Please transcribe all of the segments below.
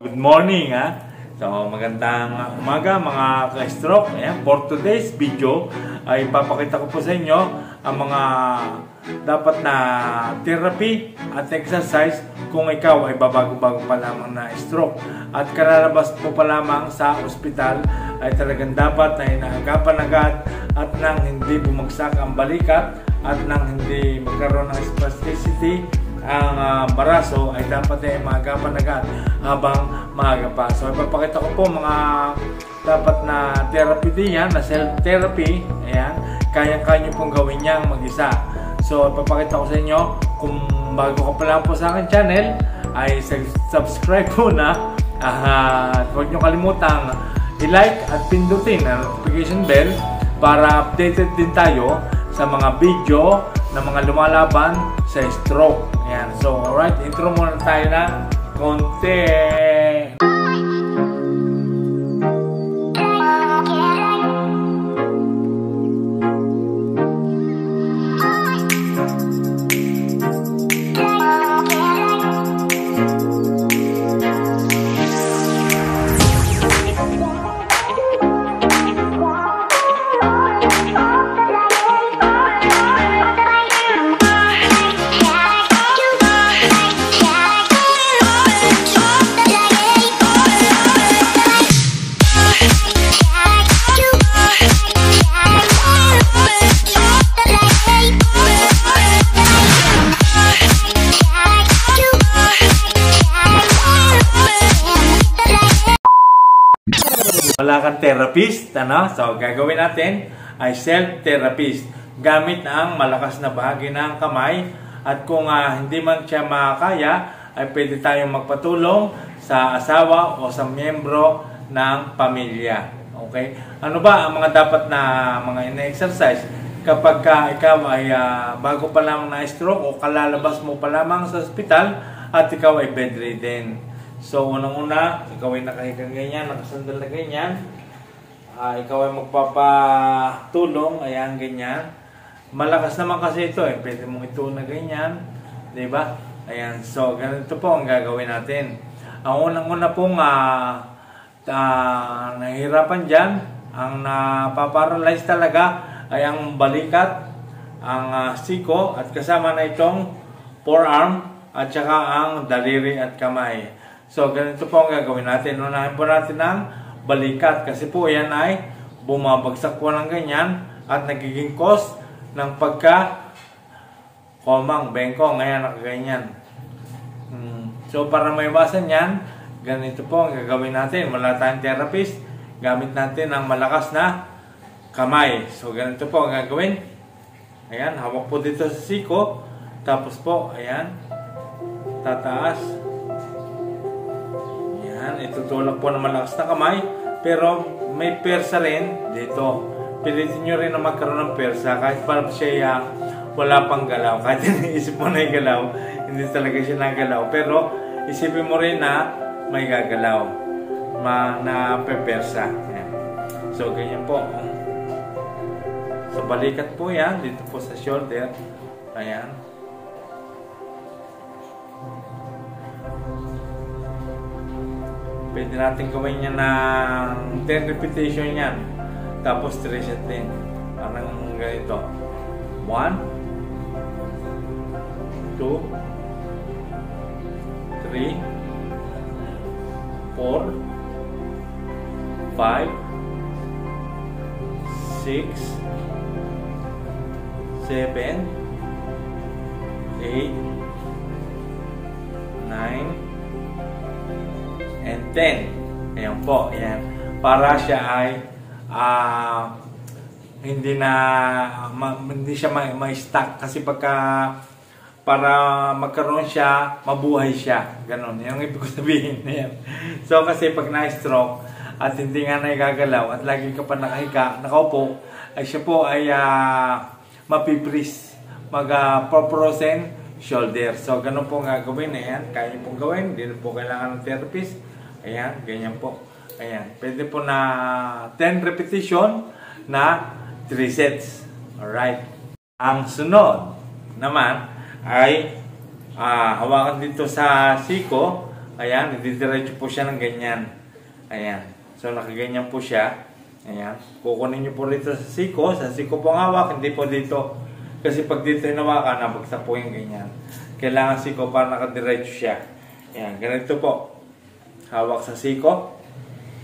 Good morning, ha? So, magandang umaga mga ka-stroke. Ayan, for today's video ay papakita ko po sa inyo ang mga dapat na therapy at exercise kung ikaw ay babago-bago pa lamang na stroke. At karalabas mo pa lamang sa ospital ay talagang dapat na inaagapan agad at nang hindi bumagsak ang balikat at nang hindi magkaroon ng spasticity ang baraso ay dapat ay maagapan agad habang maaga pa. So ipapakita ko po mga dapat na therapy din yan, na self-therapy. Ayan, kaya-kaya nyo pong gawin yan mag-isa. So ipapakita ko sa inyo, kung bago ka pa lang po sa akin channel ay subscribe po na at huwag nyo kalimutang i-like at pindutin ang notification bell para updated din tayo sa mga video na mga lumalaban sa stroke. Ayan. So, alright. Intro muna tayo na konti. Wala kang therapist, ano? So, gagawin natin ay self-therapist gamit ang malakas na bahagi ng kamay. At kung hindi man siya makakaya, ay pwede tayong magpatulong sa asawa o sa miyembro ng pamilya. Okay? Ano ba ang mga dapat na mga ina-exercise kapag ikaw ay bago pa lamang na stroke o kalalabas mo pa lamang sa ospital at ikaw ay bedridden? So, unang-una, ikaw ay nakahigang ganyan, nakasandal na ganyan. Ikaw ay magpapatulong, ayan, ganyan. Malakas naman kasi ito, pwede mong ito na ganyan. Diba? Ayan, so, ganito po ang gagawin natin. Ang unang-una pong nahihirapan dyan, ang napaparalyze talaga ay ang balikat, ang siko, at kasama na itong forearm, at saka ang daliri at kamay. So, ganito po ang gagawin natin. Unahin po natin ang balikat kasi po yan ay bumabagsak po ng ganyan at nagiging cause ng pagka-komang, bengkong, ngayon nakaganyan. So, para maiwasan yan, ganito po ang gagawin natin. Wala tayong therapist, gamit natin ang malakas na kamay. So, ganito po ang gagawin. Ayan, hawak po dito sa siko. Tapos po, ayan, tataas. Itutulak po ng malakas na kamay, pero may persa rin dito. Pilitin nyo rin na magkaroon ng persa kahit parang siya wala pang galaw. Kahit iniisip mo na yung galaw, hindi talaga siya nagalaw. Pero isipin mo rin na may gagalaw na persa. So ganyan po. So balikat po yan, dito po sa shoulder. Ayan. Pwede natin gawin niya ng 10 repetition yan. Tapos 3 set din. Parang ganito. 1 2 3 4 5 6 7 8 9 and 10. Ayan po. Ayan. Para siya ay hindi siya ma-stuck. Kasi para magkaroon siya, mabuhay siya. Ganon. Yung ibig ko sabihin. Ayan. So, kasi pag na-stroke at hindi nga nagagalaw at lagi ka pa nakahiga, nakaupo, ay siya po ay mapipris. Mag-frozen shoulder. So, ganun po nga gawin. Ayan. Kaya pong gawin. Hindi po kailangan ng therapist. Ayan, ganyan po. Ayan, pwede po na 10 repetition na 3 sets. Alright. Ang sunod naman ay hawakan dito sa siko Ayan, didiretso po siya ng ganyan. Ayan. So, nakaganyan po siya. Ayan. Kukunin nyo po rito sa siko. Sa siko po ang hawak, hindi po dito. Kasi pag dito hinawakan, nabagsak po yung ganyan. Kailangan siko para nakadiretso siya. Ayan, ganito po. Hawak sa siko.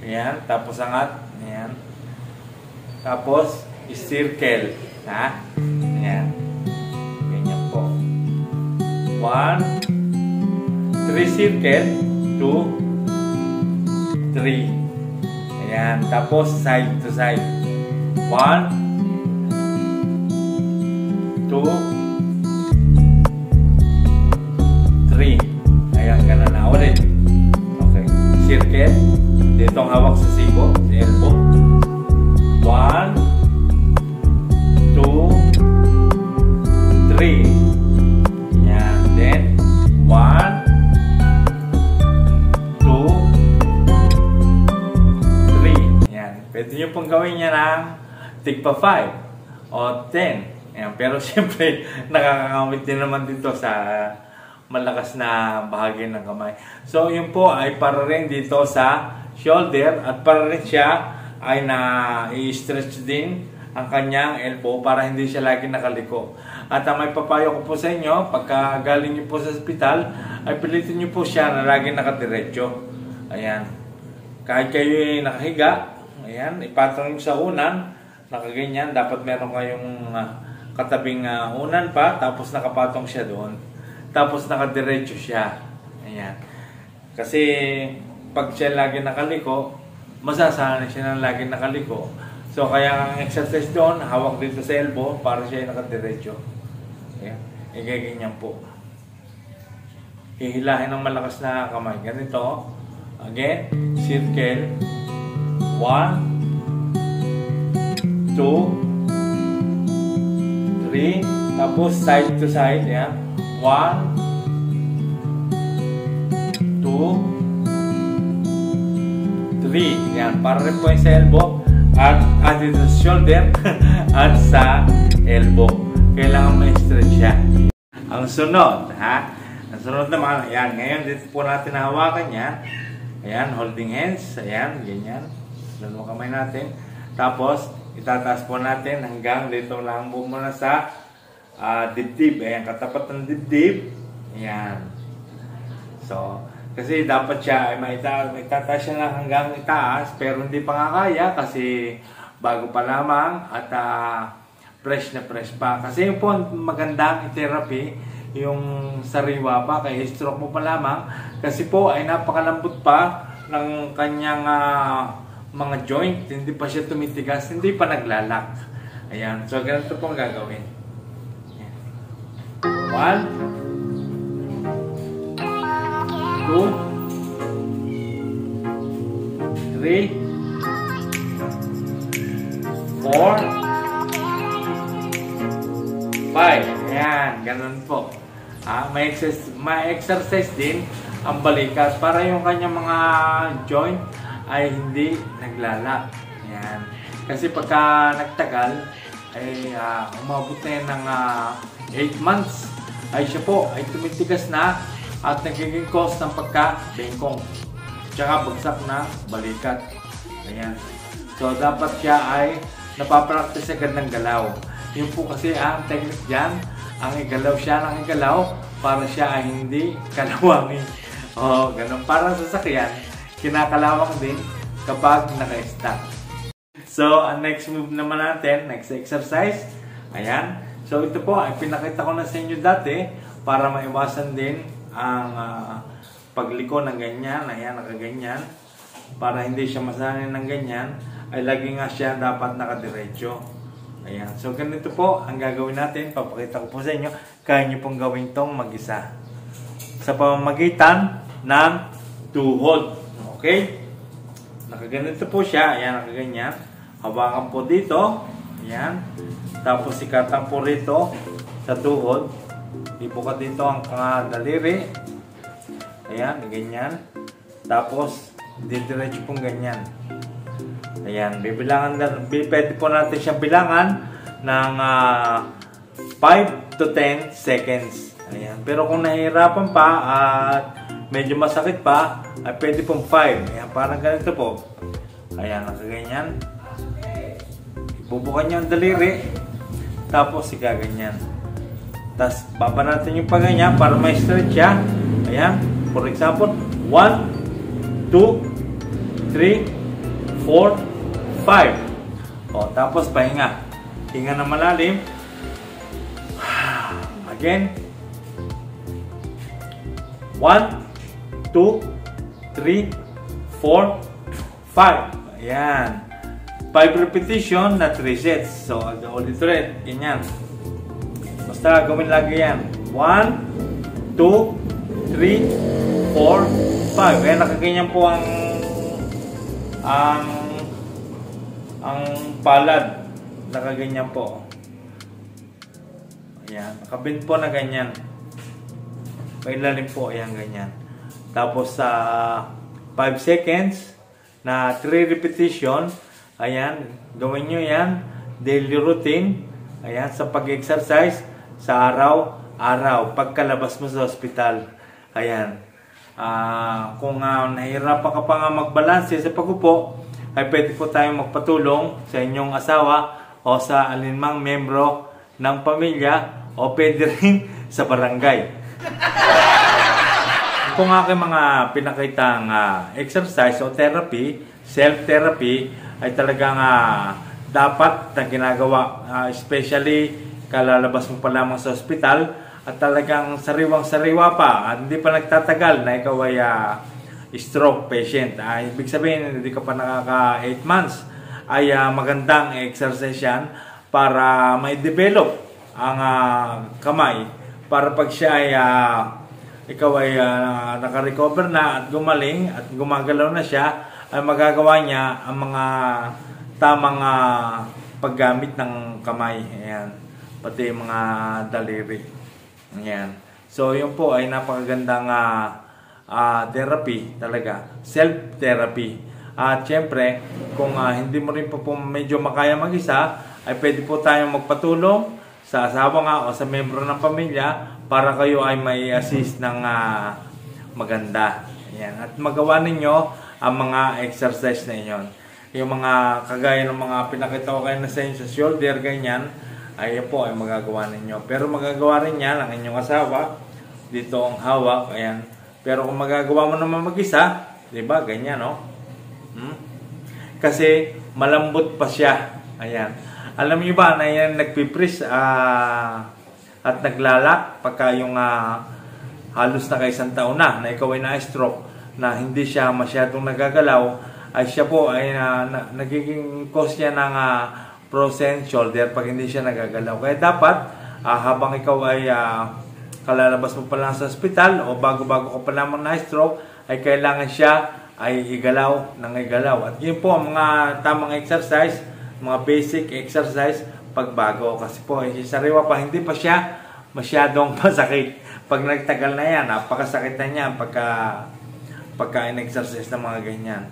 Ayan, tapos angat. Ayan. Tapos, circle. Ha? Ayan. Ganyan po. 1, 3 circle, 2, 3. Ayan. Tapos, side to side. 1, 2, 3. Ayan, ganun na. Ulit. Okay. Circle. Dito ang hawak sa siko, sa elbow. 1, 2, 3. Ayan. Then, 1, 2, 3. Ayan. Pwede nyo pong gawin yan ng tigpa 5 o 10. Ayan. Pero siyempre, nakakangawit din naman dito sa malakas na bahagi ng kamay. So, yun po ay para rin dito sa shoulder at para rin siya ay na-i-stretch din ang kanyang elbow para hindi siya lagi nakaliko. At ang may papayo ko po sa inyo, pagka galing nyo po sa ospital, ay pilitin nyo po siya na lagi nakadiretso. Ayan. Kahit kayo ay nakahiga, ayan, ipatong nyo sa unan, nakaganyan, dapat meron kayong katabing unan pa, tapos nakapatong siya doon. Tapos nakadiretso siya. Ayan. Kasi pag siya lagi nakaliko, masasanay siya ng lagi nakaliko. So kaya ang exercise doon, hawak dito sa elbow para siya nakadiretso. Ayan. Igaganyan po. Hihilahin ng malakas na kamay. Ganito. Again, circle. 1, 2, 3. Tapos side to side. Ayan. 1, 2, 3. Yan, para rin po yung sa elbow at dito sa shoulder at sa elbow. Kailangan may stretch siya. Ang sunod, ha? Ang sunod naman, ayan, ngayon dito po natin hawakan yan. Ayan, holding hands. Ayan, ganyan. Dalawang kamay natin. Tapos, itataas po natin hanggang dito lang po muna sa dibdib. Ayan, katapat ng dibdib. Ayan. So, kasi dapat siya ay maitataas siya lang hanggang itaas, pero hindi pa nga kaya kasi bago pa lamang at fresh na fresh pa. Kasi yung po magandang therapy, yung sariwa pa, kay stroke mo pa lamang, kasi po ay napakalambot pa ng kanyang mga joint, hindi pa siya tumitigas, hindi pa naglalak. Ayan, so ganito po ang gagawin. 1, 2, 3, 4, 5. Ayan, ganun po. May exercise din ang balikat para yung kanyang mga joint ay hindi naglalak. Ayan. Kasi pagka nagtagal, ay umabot na yan ng 8 months, ay siya po ay tumitigas na at nagiging cause ng pagka-bengkong tsaka bagsak na balikat. Ayan. So dapat siya ay napapractice agad ng galaw. Yun po kasi ang technique dyan, ang igalaw siya ng igalaw para siya ay hindi kalawangin. O ganun. Parang sasakyan, kinakalawang din kapag naka-stop. So ang next move naman natin, next exercise, ayan. So ito po ay pinakita ko na sa inyo dati para maiwasan din ang pagliko ng ganyan. Ayan, nakaganyan. Para hindi siya masanay ng ganyan, ay lagi nga siya dapat nakadiretso. Ayan. So ganito po ang gagawin natin. Papakita ko po sa inyo. Kaya nyo pong gawin tong mag-isa. Sa pamamagitan ng tuhod. Okay? Nakaganito po siya. Ayan, nakaganyan. Hawakan po dito. Ayan. Tapos ikatang po rito sa tuhod. Ibuka dito ang daliri. Ayan, ganyan. Tapos, didiretso pong ganyan. Ayan, pwede po natin siya bilangan ng 5 to 10 seconds. Ayan. Pero kung nahihirapan pa at medyo masakit pa, ay pwede pong 5. Ayan, parang ganito po. Ayan, nakaganyan. Ibubukan nyo ang daliri. Tapos, ikaganyan. Tapos, baba natin yung paganyan para may stretch siya. Ayan. For example, 1, 2, 3, 4, 5. O, tapos, pahinga. Hinga na malalim. Again. 1, 2, 3, 4, 5. Ayan. 5 repetition na 3 sets. So, ulit-ulit. Ganyan. Basta gawin lagi yan. 1, 2, 3, 4, 5. Kaya nakaganyan po ang palad. Nakaganyan po. Ayan. Nakabend po na ganyan. Pailalim po. Ayan, ganyan. Tapos sa 5 seconds na 3 repetition. Ayan. Gawin nyo yan. Daily routine. Ayan. Sa pag-exercise sa araw-araw. Pagkalabas mo sa hospital. Ayan. Kung nahihirapan ka pa nga magbalanse sa pag-upo, ay pwede po tayong magpatulong sa inyong asawa o sa alinmang membro ng pamilya o pwede rin sa barangay. Kung aking mga pinakitang exercise o therapy, self-therapy, ay talagang dapat na ginagawa. Especially, kalalabas mo pa lamang sa ospital at talagang sariwang-sariwa pa at hindi pa nagtatagal na ikaw ay stroke patient. Ibig sabihin, hindi ka pa nakaka 8 months, ay magandang exercise yan para may develop ang kamay para pag siya ay ikaw ay naka-recover na at gumaling at gumagalaw na siya, ay magagawa niya ang mga tamang paggamit ng kamay. Ayan. Pati mga daliri. Ayan. So, yun po ay napakagandang therapy talaga. Self-therapy. At syempre, kung hindi mo rin po medyo makaya mag-isa, ay pwede po tayong magpatulong sa asawa nga o sa membro ng pamilya para kayo ay may assist ng maganda. Ayan. At magawa ninyo ang mga exercise na iyon. Yung mga kagaya ng mga pinakita ko kayo na sa shoulder, ganyan, ay po ay magagawa ninyo. Pero magagawa rin yan ang inyong asawa. Dito ang hawak. Ayan. Pero kung magagawa mo naman mag-isa, di ba? Ganyan, no? Kasi malambot pa siya. Ayan. Alam niyo ba na yan nagpipris at naglalak pagka yung halos na isang taon na ikaw ay na-stroke na hindi siya masyadong nagagalaw, ay siya po ay nagiging cause niya ng frozen shoulder pag hindi siya nagagalaw. Kaya dapat habang ikaw ay kalalabas mo pa lang sa ospital o bago-bago ka pa lamang na-stroke, ay kailangan siya ay igalaw ng igalaw. At yun po ang mga tamang exercise, mga basic exercise pagbago. Kasi po, sariwa pa, hindi pa siya masyadong masakit. Pag nagtagal na yan, napakasakit na niya pagka in-exercise ng mga ganyan.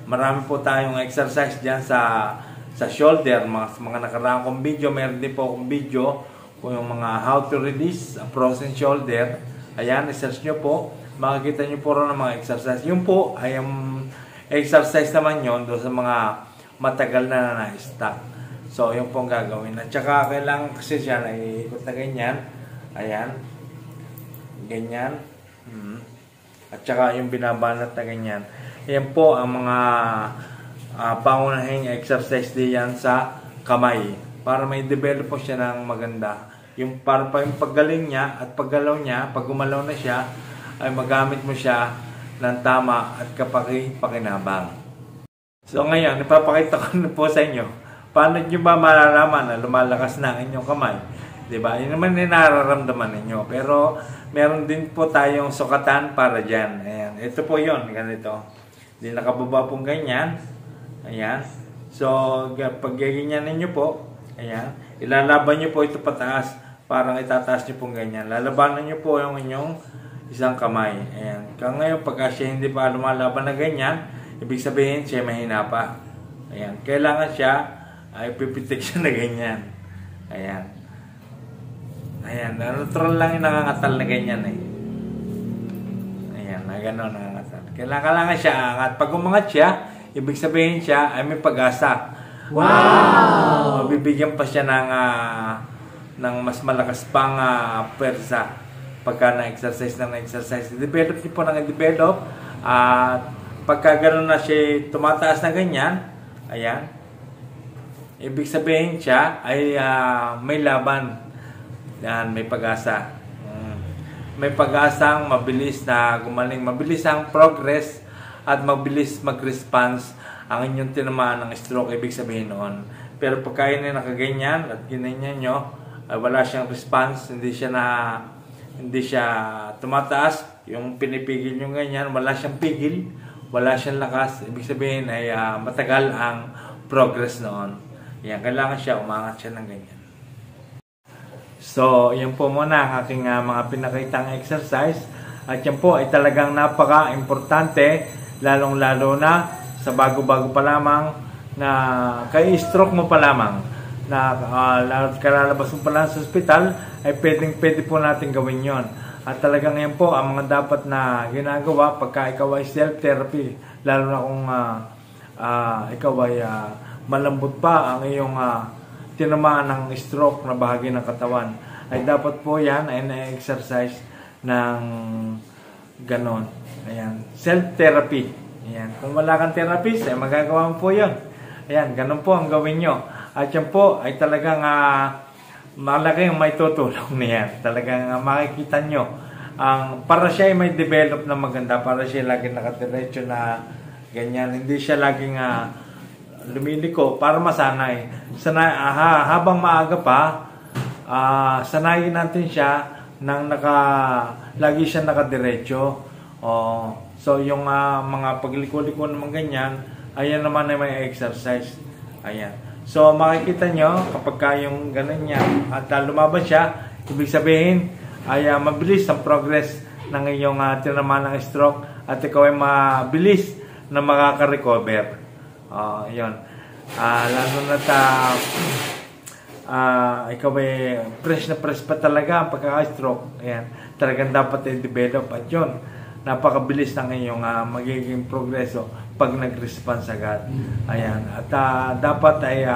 Marami po tayong exercise dyan sa shoulder, mga nakaraan kong video. Meron din po akong video kung yung mga how to release a frozen shoulder. Ayan, i-search nyo po. Makikita nyo po rin ng mga exercise. Yun po ay exercise naman yun doon sa mga matagal na na-stuck. So, yun po ang gagawin. At saka, kailangan kasi siya na iikot na ganyan. Ayan. Ganyan. At saka, yung binabanat na ganyan. Ayan po ang mga pangunahing exercise diyan sa kamay. Para may develop po siya ng maganda. Yung para pa yung paggaling niya at paggalaw niya, pag gumalaw na siya, ay magamit mo siya ng tama at kapaki-pakinabang. So ngayon, ipapakita ko na po sa inyo paano nyo ba malalaman na lumalakas na ang inyong kamay. Diba? Yun naman yung nararamdaman ninyo. Pero meron din po tayong sukatan para dyan. Ayan. Ito po yun. Ganito. Hindi nakababa pong ganyan. Ayan. So, pag ganyan ninyo po, ayan, ilalaban nyo po ito pataas. Parang itataas nyo pong ganyan. Lalabanan nyo po yung inyong isang kamay. Ayan. Kaya ngayon, pagka siya hindi pa lumalaban na ganyan, ibig sabihin, siya mahina pa. Ayan. Kailangan siya ay pipitik siya na ganyan. Ayan. Ayan. Natural lang yung nangangatal na ganyan eh. Ayan. gano'n nangangatal. Kailangan siya angat. Pag umangat siya, ibig sabihin siya ay may pag-asa. Wow! Bibigyan pa siya ng mas malakas pang pwersa pagka na-exercise ng exercise. I-develop niyo po ng i-develop. At pagka gano'n na siya tumataas na ganyan, ayan, ibig sabihin siya ay may laban. Yan, may pag-asa. May pag-asang mabilis na gumaling, mabilis ang progress at mabilis mag-response ang inyong tinamaan ng stroke, ibig sabihin noon. Pero pagka yun ay nakaganyan at ginanyan nyo, ay wala siyang response, hindi siya tumataas, yung pinipigil nyo ganyan, wala siyang pigil, wala siyang lakas, ibig sabihin ay matagal ang progress noon. Yan, kailangan siya, umangat siya ng ganyan. So, yan po muna ang aking mga pinakitang exercise. At yan po ay talagang napaka-importante, lalong-lalo na sa bago-bago pa lamang na kay-stroke mo pa lamang na kalalabas mo pa lang sa ospital, ay pwede po natin gawin yon. At talagang yan po ang mga dapat na ginagawa pagka ikaw ay self-therapy, lalo na kung ikaw ay malambot pa ang iyong tinamaan ng stroke na bahagi ng katawan, ay dapat po yan ay na-exercise ng ganon. Ayan, self-therapy. Ayan, kung wala kang therapist, ay magagawa mo po yun. Ayan, ganon po ang gawin nyo. At yan po ay talagang malaki ang may tutulong niyan. Talagang makikita nyo. Para siya ay may develop na maganda, para siya laging nakadiretso na ganyan. Hindi siya laging lumiliko para masanay. Habang maaga pa, sanayin natin siya nang lagi siya nakadiretso. So yung mga pagliko-liko naman ganyan, ayan naman ay may exercise. Ayan. So makikita nyo kapag yung ganun niya at lumaban siya, ibig sabihin ay mabilis ang progress ng iyong tinamaan ng stroke at ikaw ay mabilis na makaka-recover. Yun. Lalo na ikaw ay press na press pa talaga ang pagkaka-stroke. Ayan. Talagang dapat i-develop at yun. Napakabilis ng iyong magiging progreso pag nag-response agad. Ayan. At dapat ay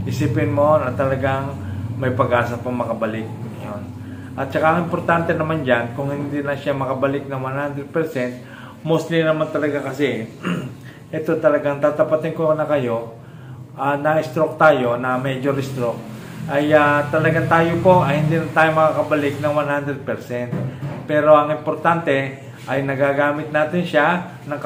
isipin mo na talagang may pag-asa pang makabalik. Yun. At saka ang importante naman dyan, kung hindi na siya makabalik ng 100%, mostly naman talaga kasi ito talagang tatapatin ko na kayo, na-stroke tayo, na major stroke, ay talagang tayo po ay hindi na tayo makakabalik ng 100%. Pero ang importante ay nagagamit natin siya ng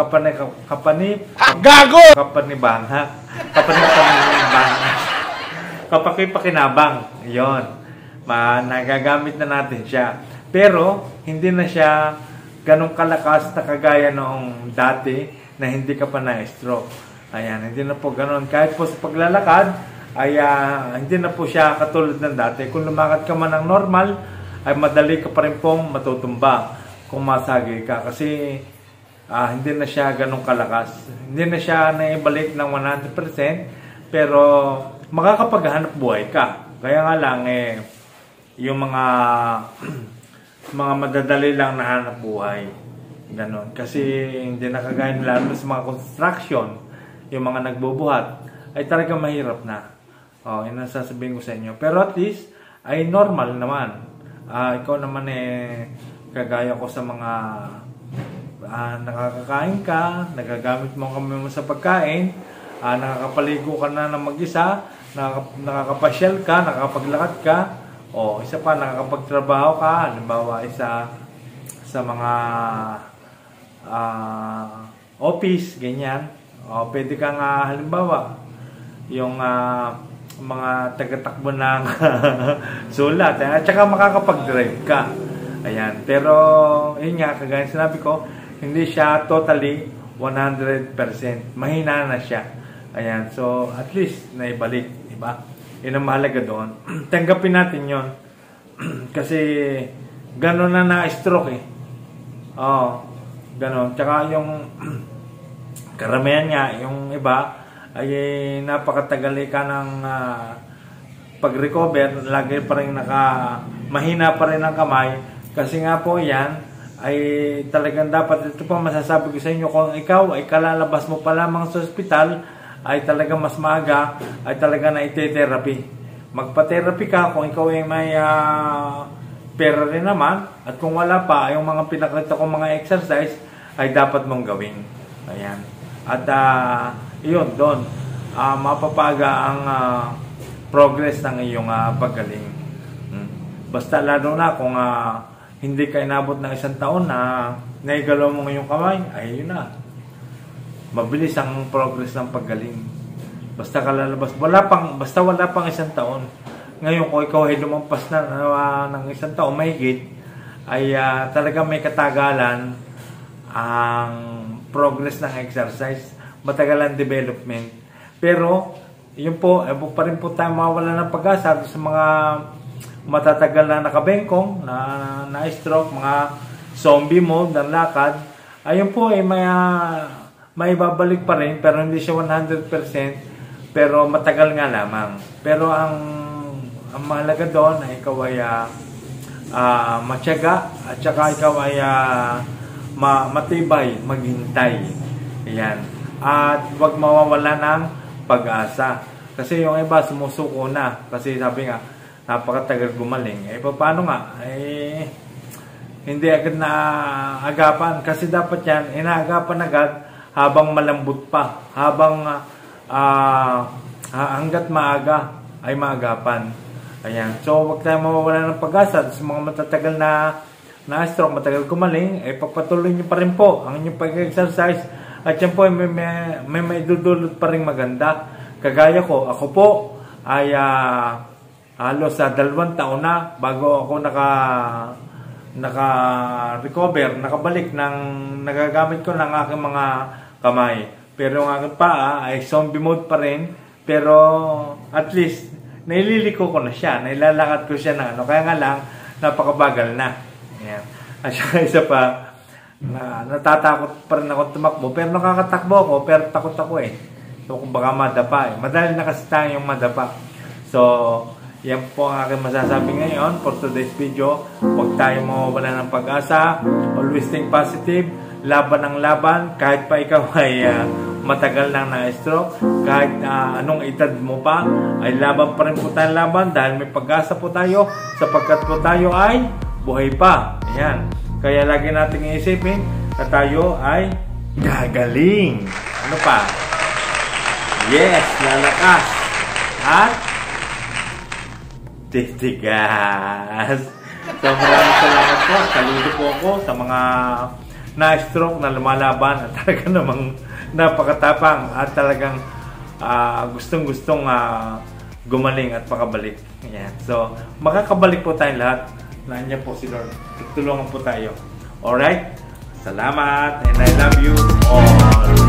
kapakipakinabang. Yon. Nagagamit na natin siya. Pero hindi na siya ganong kalakas na kagaya noong dati na hindi ka pa na-stroke. Ayan, hindi na po ganon. Kahit po sa paglalakad, ay hindi na po siya katulad ng dati. Kung lumakad ka man ng normal, ay madali ka pa rin pong matutumba kung masagi ka. Kasi hindi na siya ganong kalakas. Hindi na siya naibalik ng 100%, pero makakapaghanap buhay ka. Kaya nga lang, yung mga madadali lang na hanap buhay. Ganon. Kasi hindi nakagaya lalo sa mga construction, yung mga nagbubuhat, ay talagang mahirap na. Yun ang sasabihin ko sa inyo. Pero at least, ay normal naman. Ikaw naman kagaya ko sa mga nakakakain ka, nagagamit mo kami mo sa pagkain, nakakapaligo ka na ng mag-isa, nakakapasyal ka, nakakapaglakad ka, isa pa, nakakapagtrabaho ka, halimbawa sa mga office, ganyan. Pwede kang halimbawa, yung mga taga-takbo ng sulat, at saka makakapag-drive ka. Ayan. Pero, yun nga, kagaya sinabi ko, hindi siya totally 100%. Mahina na siya. Ayan. So, at least, naibalik. Diba? Yun ang mahalaga doon. Tanggapin natin yun. Kasi, gano'n na na-stroke gano'n. Tsaka yung karamihan nga, yung iba, ay napakatagal ka ng pag-recover. Lagi pa rin mahina pa rin ang kamay. Kasi nga po yan, ay talagang dapat, ito pa masasabi ko sa inyo, kung ikaw ay kalalabas mo pa lamang sa ospital, ay talagang mas maaga, ay talaga na ite-therapy. Magpa-therapy ka kung ikaw ay may pera rin naman, at kung wala pa, yung mga pinakita ko mga exercise, ay dapat mong gawin. Ayan. At yun, doon, mapapaga ang progress ng iyong paggaling. Basta lalo na kung hindi ka inabot ng 1 taon na naigalaw mo ngayong kamay, ay yun na. Mabilis ang progress ng paggaling. Basta kalalabas, basta wala pang 1 taon. Ngayon, kung ikaw ay lumampas na ng 1 taon, mahigit, ay talaga may katagalan ang progress ng exercise. Matagal ang development. Pero, yun po, pa rin po tayo mawala ng pag-asa sa mga matatagal na nakabengkong, na stroke, mga zombie mode ng lakad. Ayun po ay may babalik pa rin, pero hindi siya 100%, pero matagal nga lamang. Pero ang mahalaga doon ay ikaw ay matyaga, at saka ikaw ay matibay, maghintay. Ayan. At huwag mawawala ng pag-asa. Kasi yung iba sumusuko na. Kasi sabi nga, napakatagal gumaling. Paano nga? Hindi agad na agapan. Kasi dapat yan, inaagapan agad habang malambot pa. Habang hanggat maaga ay maagapan. Ayan. So, huwag tayo mawawala ng pag-asa. Sa mga matatagal na stroke, matagal gumaling, pagpatuloy nyo pa rin po ang inyong pag-exercise. At yan po, may dudulot pa rin maganda. Kagaya ko, ako po ay halos 2 taon na bago ako naka-recover, nakabalik ng nagagamit ko ng aking mga kamay. Pero ang aking paa ay zombie mode pa rin, pero at least naililiko ko na siya, nailalakad ko siya ng kaya nga lang napakabagal na. Ayan. At saka isa pa, natatakot pa rin ako tumakbo, pero nakakatakbo ako, pero takot ako So kung baka madapa madali na kasi tayo yung madapa. So yan po ang aking masasabi ngayon for today's video. Huwag tayo mawawala ng pag-asa. Always think positive. Laban ang laban. Kahit pa ikaw ay matagal nang na-stroke, kahit anong edad mo pa, ay laban pa rin po tayo laban dahil may pag-asa po tayo sapagkat po tayo ay buhay pa. Ayan. Kaya lagi natin iisipin na tayo ay gagaling. Ano pa? Yes, lalakas. At titigas. So maraming salamat po. Saludo po ako sa mga na-stroke na lumalaban at talaga namang napakatapang at talagang gustong-gustong gumaling at makabalik. Ayan. So makakabalik po tayong lahat. Nandiyan po si Lord. Tutulungan po tayo. Alright? Salamat and I love you all.